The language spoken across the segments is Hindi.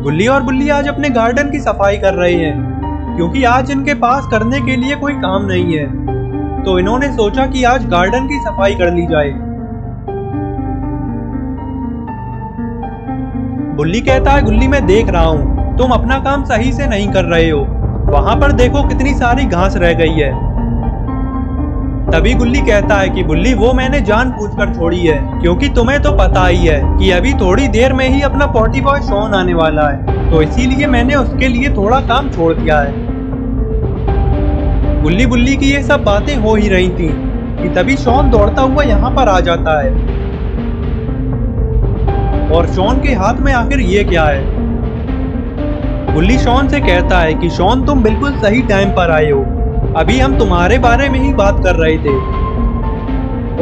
गुल्ली और बुल्ली आज अपने गार्डन की सफाई कर रहे हैं क्योंकि आज इनके पास करने के लिए कोई काम नहीं है। तो इन्होंने सोचा कि आज गार्डन की सफाई कर ली जाए। बुल्ली कहता है, गुल्ली मैं देख रहा हूँ तुम अपना काम सही से नहीं कर रहे हो। वहां पर देखो कितनी सारी घास रह गई है। तभी गुल्ली कहता है कि बुल्ली वो मैंने जानबूझकर छोड़ी है क्योंकि तुम्हें तो पता ही है कि अभी थोड़ी देर में ही अपना पॉटी बॉय शॉन आने वाला है, तो इसीलिए मैंने उसके लिए थोड़ा काम छोड़ दिया है। गुल्ली बुल्ली की ये सब बातें हो ही रही थी कि तभी शॉन दौड़ता हुआ यहाँ पर आ जाता है। और शॉन के हाथ में आखिर ये क्या है? गुल्ली शॉन से कहता है कि शॉन तुम बिल्कुल सही टाइम पर आए हो, अभी हम तुम्हारे बारे में ही बात कर रहे थे।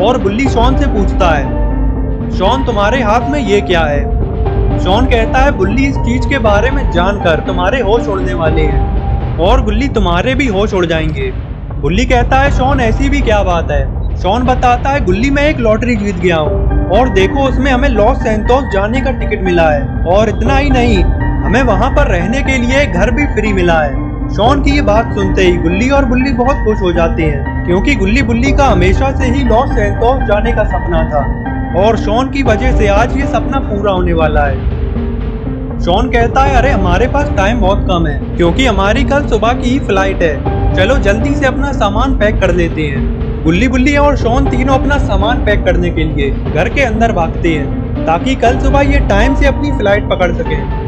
और बुल्ली शॉन से पूछता है, शॉन तुम्हारे हाथ में ये क्या है? शॉन कहता है, बुल्ली इस चीज के बारे में जानकर तुम्हारे होश उड़ने वाले हैं और गुल्ली तुम्हारे भी होश उड़ जाएंगे। बुल्ली कहता है, शॉन ऐसी भी क्या बात है? शॉन बताता है, गुल्ली मैं एक लॉटरी जीत गया हूँ और देखो उसमें हमें लॉस सैंटोस जाने का टिकट मिला है और इतना ही नहीं, हमें वहाँ पर रहने के लिए घर भी फ्री मिला है। शॉन की ये बात सुनते ही गुल्ली और बुल्ली बहुत खुश हो जाते हैं क्योंकि गुल्ली बुल्ली का हमेशा से ही लॉस सैंटोस जाने का सपना था और शॉन की वजह से आज ये सपना पूरा होने वाला है। शॉन कहता है, अरे हमारे पास टाइम बहुत कम है क्योंकि हमारी कल सुबह की ही फ्लाइट है, चलो जल्दी से अपना सामान पैक कर लेते हैं। गुल्ली बुल्ली और शॉन तीनों अपना सामान पैक करने के लिए घर के अंदर भागते हैं ताकि कल सुबह ये टाइम से अपनी फ्लाइट पकड़ सके।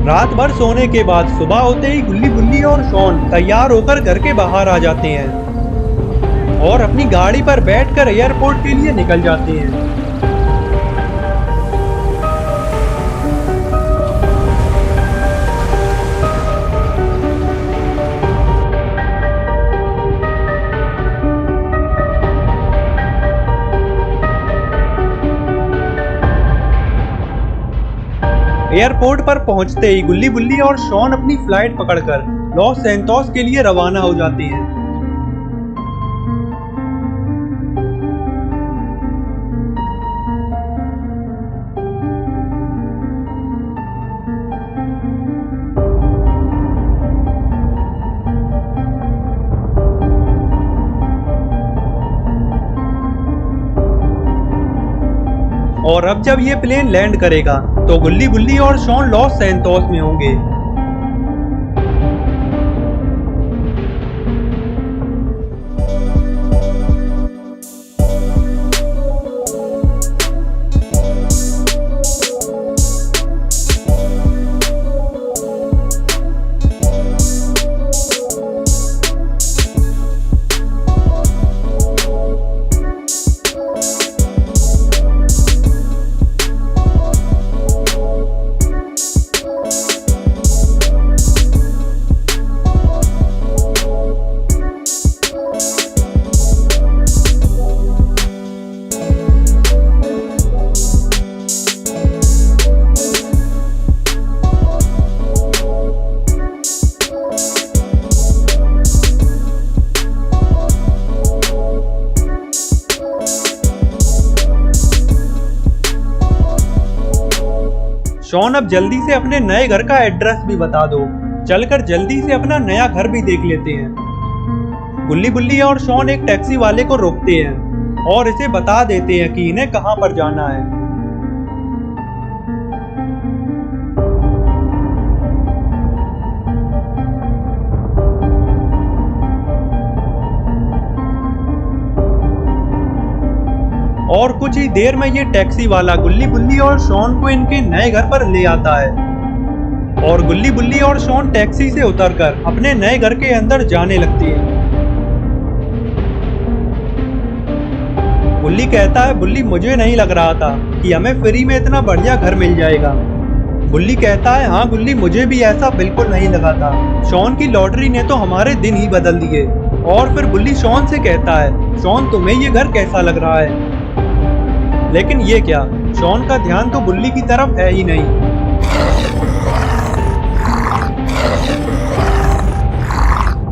रात भर सोने के बाद सुबह होते ही गुल्ली बुल्ली और शॉन तैयार होकर घर के बाहर आ जाते हैं और अपनी गाड़ी पर बैठकर एयरपोर्ट के लिए निकल जाते हैं। एयरपोर्ट पर पहुंचते ही गुल्ली बुल्ली और शॉन अपनी फ्लाइट पकड़कर लॉस सैंटोस के लिए रवाना हो जाते हैं। और अब जब ये प्लेन लैंड करेगा तो गुल्ली बुल्ली और शॉन लॉस सैंटोस में होंगे। शॉन अब जल्दी से अपने नए घर का एड्रेस भी बता दो, चलकर जल्दी से अपना नया घर भी देख लेते हैं। गुल्ली बुल्ली और शॉन एक टैक्सी वाले को रोकते हैं और इसे बता देते हैं कि इन्हें कहां पर जाना है। और कुछ ही देर में ये टैक्सी वाला गुल्ली बुल्ली और शॉन को इनके नए घर पर ले आता है और गुल्ली बुल्ली और शॉन टैक्सी से उतरकर अपने नए घर के अंदर जाने लगते हैं। गुल्ली कहता है, बुल्ली मुझे नहीं लग रहा था कि हमें फ्री में इतना बढ़िया घर मिल जाएगा। बुल्ली कहता है, हाँ गुल्ली मुझे भी ऐसा बिल्कुल नहीं लगा था, शॉन की लॉटरी ने तो हमारे दिन ही बदल दिए। और फिर बुल्ली शॉन से कहता है, शॉन तुम्हें ये घर कैसा लग रहा है? लेकिन ये क्या, शॉन का ध्यान तो बुल्ली की तरफ है ही नहीं।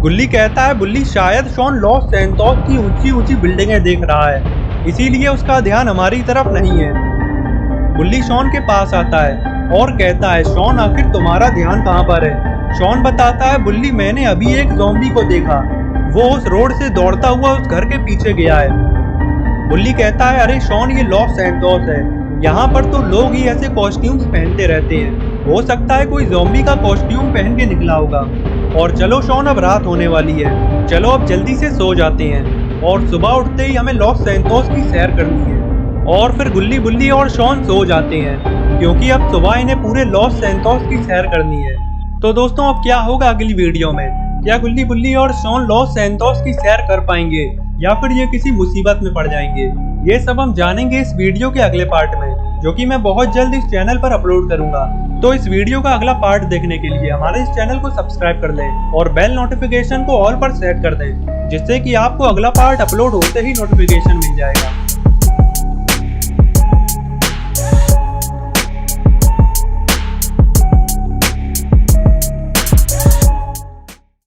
गुल्ली कहता है, बुल्ली शायद शॉन लॉस सैंटोस की ऊंची ऊंची बिल्डिंगें देख रहा है, इसीलिए उसका ध्यान हमारी तरफ नहीं है। बुल्ली शॉन के पास आता है और कहता है, शॉन आखिर तुम्हारा ध्यान कहाँ पर है? शॉन बताता है, बुल्ली मैंने अभी एक ज़ॉम्बी को देखा, वो उस रोड से दौड़ता हुआ उस घर के पीछे गया है। बुल्ली कहता है, अरे शॉन ये लॉस सैंटोस है, यहाँ पर तो लोग ही ऐसे कॉस्ट्यूम्स पहनते रहते हैं, हो सकता है कोई ज़ॉम्बी का कॉस्ट्यूम पहन के निकला होगा। और चलो शॉन अब रात होने वाली है, चलो अब जल्दी से सो जाते हैं और सुबह उठते ही हमें लॉस सैंटोस की सैर करनी है। और फिर गुल्ली बुल्ली और शॉन सो जाते हैं क्योंकि अब सुबह इन्हें पूरे लॉस सैंटोस की सैर करनी है। तो दोस्तों अब क्या होगा अगली वीडियो में? क्या गुल्ली बुल्ली और शॉन लॉस सैंटोस की सैर कर पाएंगे या फिर ये किसी मुसीबत में पड़ जाएंगे? ये सब हम जानेंगे इस वीडियो के अगले पार्ट में, जो कि मैं बहुत जल्द इस चैनल पर अपलोड करूंगा। तो इस वीडियो का अगला पार्ट देखने के लिए हमारे इस चैनल को सब्सक्राइब कर लें और बेल नोटिफिकेशन को ऑल पर सेट कर दें, जिससे कि आपको अगला पार्ट अपलोड होते ही नोटिफिकेशन मिल जाएगा।